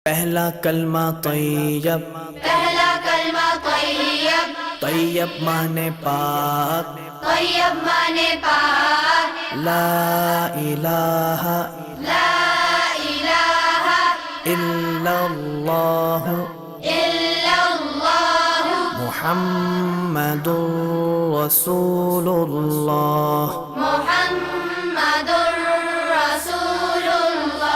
پہلا کلمہ طیب، پہلا کلمہ طیب، طیب مانے پاک، طیب مانے پاک، لا الہ لا الہ الا اللہ الا اللہ محمد رسول اللہ۔ محمد رسول اللہ۔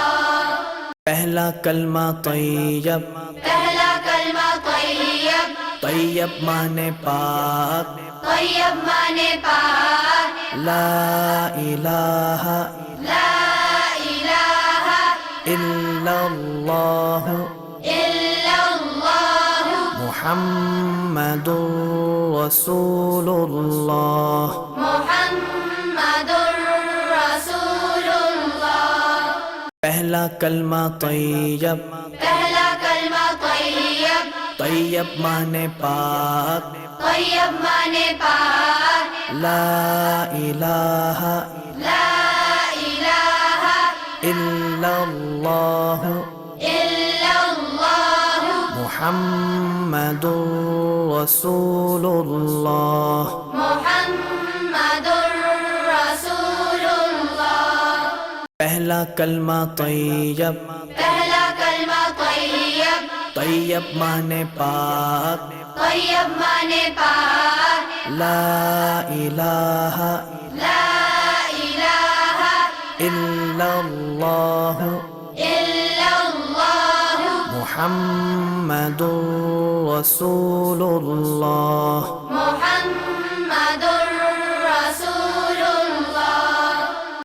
پہلا کلمہ طیب، پہلا کلمہ طیب، طیب مانے پاک، طیب مانے پاک، لا الہ لا الہ الا اللہ الا اللہ محمد رسول اللہ۔ محمد رسول اللہ۔ پہلا کلمہ طیب، پہلا کلمہ طیب، طیب مانے پاک، طیب مانے پاک، لا الہ لا الہ الا اللہ الا اللہ محمد رسول اللہ۔ محمد رسول اللہ۔ پہلا کلمہ طیب، پہلا کلمہ طیب، طیب مانے پاک، طیب مانے پاک، لا الہ لا الہ الا اللہ الا اللہ محمد رسول اللہ۔ محمد